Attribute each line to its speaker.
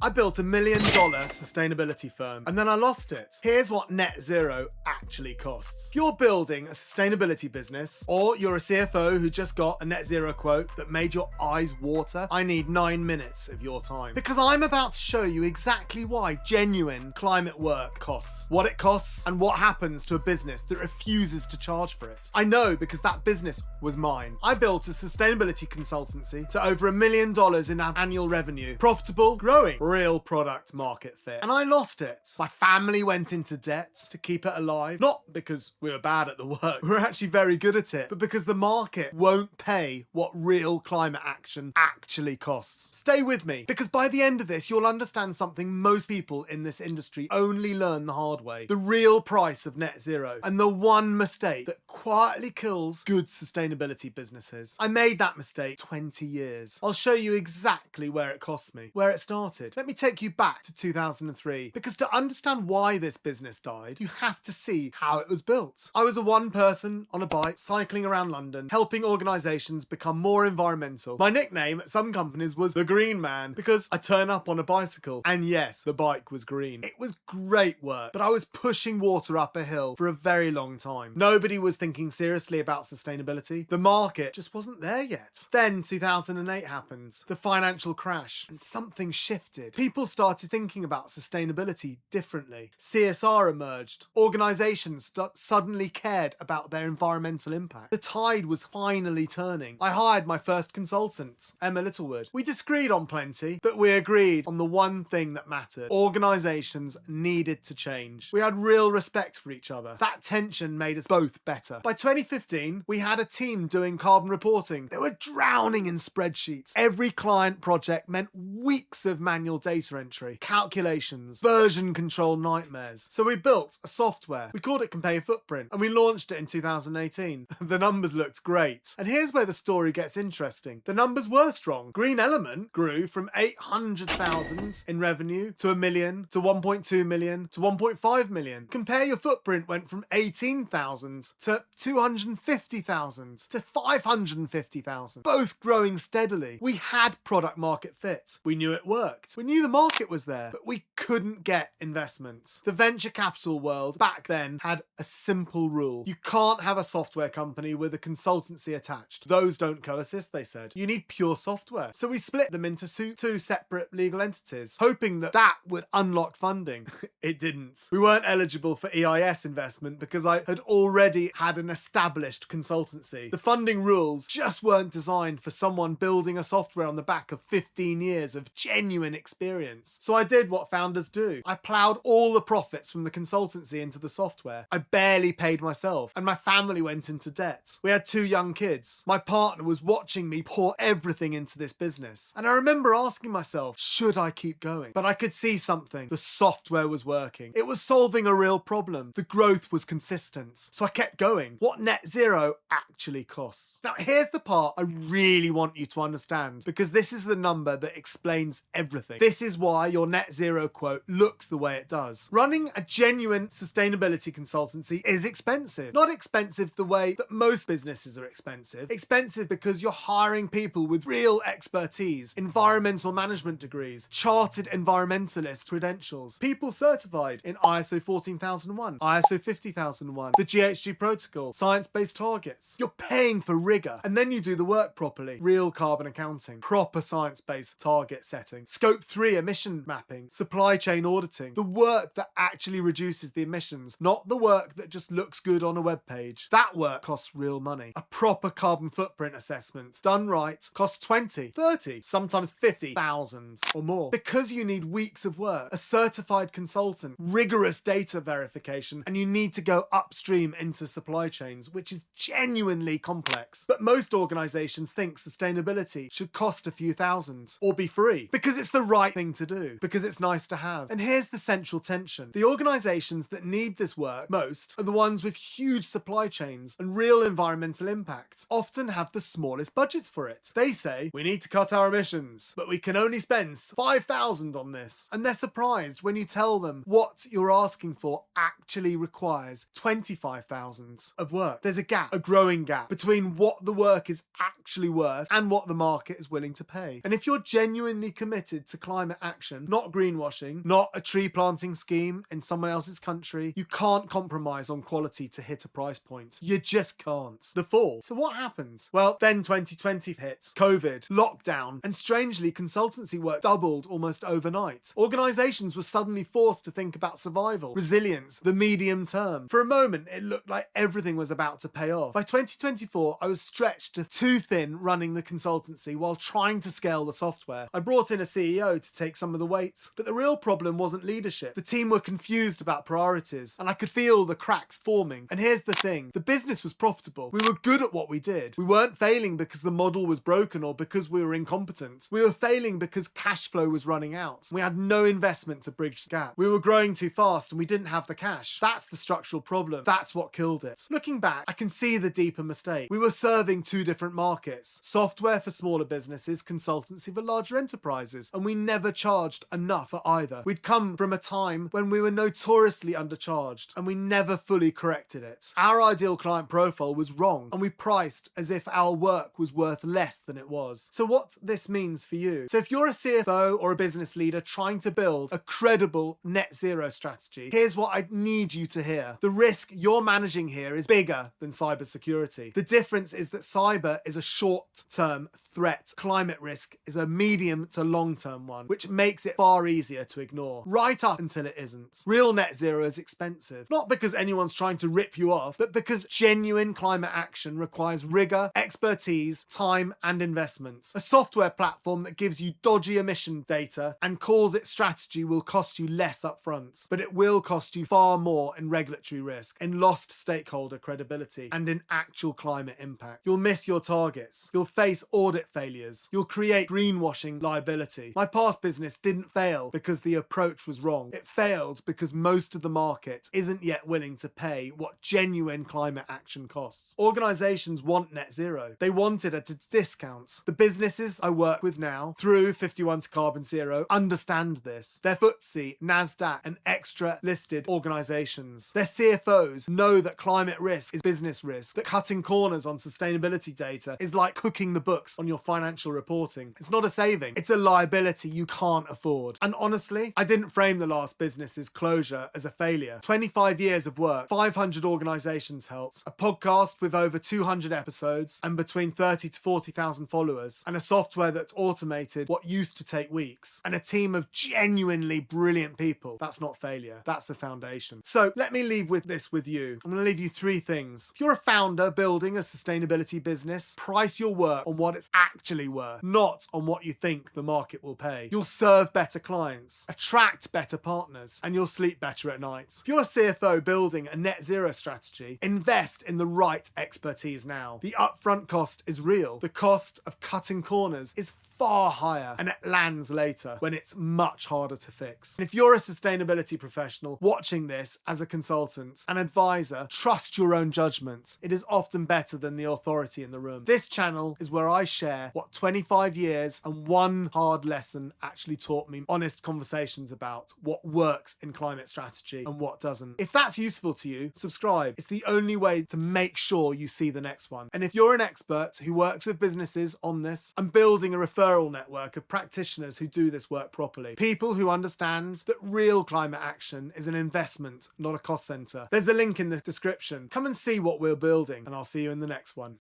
Speaker 1: I built $1 million sustainability firm and then I lost it. Here's what net zero actually costs. If you're building a sustainability business or you're a CFO who just got a net zero quote that made your eyes water, I need 9 minutes of your time. Because I'm about to show you exactly why genuine climate work costs, what it costs, and what happens to a business that refuses to charge for it. I know because that business was mine. I built a sustainability consultancy to over $1 million in annual revenue, profitable, growing, real product market fit. And I lost it. My family went into debt to keep it alive, not because we were bad at the work, we were actually very good at it, but because the market won't pay what real climate action actually costs. Stay with me, because by the end of this, you'll understand something most people in this industry only learn the hard way. The real price of net zero, and the one mistake that quietly kills good sustainability businesses. I made that mistake 20 years. I'll show you exactly where it cost me, where it started. Let me take you back to 2003, because to understand why this business died, you have to see how it was built. I was a one person on a bike cycling around London, helping organisations become more environmental. My nickname at some companies was the Green Man, because I turn up on a bicycle, and yes, the bike was green. It was great work, but I was pushing water up a hill for a very long time. Nobody was thinking seriously about sustainability. The market just wasn't there yet. Then 2008 happened, the financial crash, and something shifted. People started thinking about sustainability differently. CSR emerged. Organisations suddenly cared about their environmental impact. The tide was finally turning. I hired my first consultant, Emma Littlewood. We disagreed on plenty, but we agreed on the one thing that mattered. Organisations needed to change. We had real respect for each other. That tension made us both better. By 2015, we had a team doing carbon reporting. They were drowning in spreadsheets. Every client project meant weeks of manual data entry, calculations, version control nightmares. So we built a software. We called it Compare Footprint, and we launched it in 2018. The numbers looked great. And here's where the story gets interesting. The numbers were strong. Green Element grew from 800,000 in revenue to 1 million to 1.2 million to 1.5 million. Compare Your Footprint went from 18,000 to 250,000 to 550,000, both growing steadily. We had product market fit. We knew it worked. We knew the market was there, but we couldn't get investment. The venture capital world back then had a simple rule. You can't have a software company with a consultancy attached. Those don't coexist, they said. You need pure software. So we split them into two separate legal entities, hoping that that would unlock funding. It didn't. We weren't eligible for EIS investment because I had already had an established consultancy. The funding rules just weren't designed for someone building a software on the back of 15 years of genuine experience. So I did what founders do. I ploughed all the profits from the consultancy into the software. I barely paid myself, and my family went into debt. We had 2 young kids. My partner was watching me pour everything into this business. And I remember asking myself, should I keep going? But I could see something. The software was working. It was solving a real problem. The growth was consistent. So I kept going. What net zero actually costs. Now here's the part I really want you to understand, because this is the number that explains everything. This is why your net zero quote looks the way it does. Running a genuine sustainability consultancy is expensive. Not expensive the way that most businesses are expensive. Expensive because you're hiring people with real expertise, environmental management degrees, chartered environmentalist credentials, people certified in ISO 14001, ISO 50001, the GHG protocol, science-based targets. You're paying for rigor, and then you do the work properly. Real carbon accounting, proper science-based target setting, scope 3 emission mapping, supply chain auditing, the work that actually reduces the emissions, not the work that just looks good on a web page. That work costs real money. A proper carbon footprint assessment, done right, costs 20, 30, sometimes 50,000 or more. Because you need weeks of work, a certified consultant, rigorous data verification, and you need to go upstream into supply chains, which is genuinely complex. But most organizations think sustainability should cost a few thousand or be free because it's the right thing to do, because it's nice to have. And here's the central tension. The organizations that need this work most are the ones with huge supply chains and real environmental impact, often have the smallest budgets for it. They say, we need to cut our emissions, but we can only spend 5,000 on this. And they're surprised when you tell them what you're asking for actually requires 25,000 of work. There's a gap, a growing gap, between what the work is actually worth and what the market is willing to pay. And if you're genuinely committed to climate climate action, not greenwashing, not a tree planting scheme in someone else's country, you can't compromise on quality to hit a price point. You just can't. The fall. So what happened? Well, then 2020 hit. COVID, lockdown, and strangely, consultancy work doubled almost overnight. Organizations were suddenly forced to think about survival, resilience, the medium term. For a moment, it looked like everything was about to pay off. By 2024, I was stretched to too thin running the consultancy while trying to scale the software. I brought in a CEO to take some of the weight, but the real problem wasn't leadership. The team were confused about priorities, and I could feel the cracks forming. And here's the thing, the business was profitable. We were good at what we did. We weren't failing because the model was broken or because we were incompetent. We were failing because cash flow was running out. We had no investment to bridge the gap. We were growing too fast and we didn't have the cash. That's the structural problem. That's what killed it. Looking back, I can see the deeper mistake. We were serving two different markets. Software for smaller businesses, consultancy for larger enterprises, and we never charged enough for either. We'd come from a time when we were notoriously undercharged and we never fully corrected it. Our ideal client profile was wrong and we priced as if our work was worth less than it was. So what this means for you. So if you're a CFO or a business leader trying to build a credible net zero strategy, here's what I need you to hear. The risk you're managing here is bigger than cybersecurity. The difference is that cyber is a short-term threat. Climate risk is a medium to long-term one, which makes it far easier to ignore, right up until it isn't. Real net zero is expensive, not because anyone's trying to rip you off, but because genuine climate action requires rigor, expertise, time, and investment. A software platform that gives you dodgy emission data and calls it strategy will cost you less upfront, but it will cost you far more in regulatory risk, in lost stakeholder credibility, and in actual climate impact. You'll miss your targets. You'll face audit failures. You'll create greenwashing liability. My past business didn't fail because the approach was wrong. It failed because most of the market isn't yet willing to pay what genuine climate action costs. Organizations want net zero. They want it at a discount. The businesses I work with now, through 51 to Carbon Zero, understand this. They're FTSE, NASDAQ, and extra listed organizations. Their CFOs know that climate risk is business risk, that cutting corners on sustainability data is like cooking the books on your financial reporting. It's not a saving. It's a liability you can't afford. And honestly, I didn't frame the last business's closure as a failure. 25 years of work, 500 organizations helped, a podcast with over 200 episodes and between 30 to 40,000 followers, and a software that's automated what used to take weeks, and a team of genuinely brilliant people. That's not failure. That's a foundation. So let me leave with this with you. I'm going to leave you three things. If you're a founder building a sustainability business, price your work on what it's actually worth, not on what you think the market will pay. You'll serve better clients, attract better partners, and you'll sleep better at night. If you're a CFO building a net zero strategy, invest in the right expertise now. The upfront cost is real. The cost of cutting corners is far higher, and it lands later when it's much harder to fix. And if you're a sustainability professional watching this as a consultant, an advisor, trust your own judgment. It is often better than the authority in the room. This channel is where I share what 25 years and one hard lesson actually taught me. Honest conversations about what works in climate strategy and what doesn't. If that's useful to you, subscribe. It's the only way to make sure you see the next one. And if you're an expert who works with businesses on this, I'm building a referral network of practitioners who do this work properly. People who understand that real climate action is an investment, not a cost center. There's a link in the description. Come and see what we're building, and I'll see you in the next one.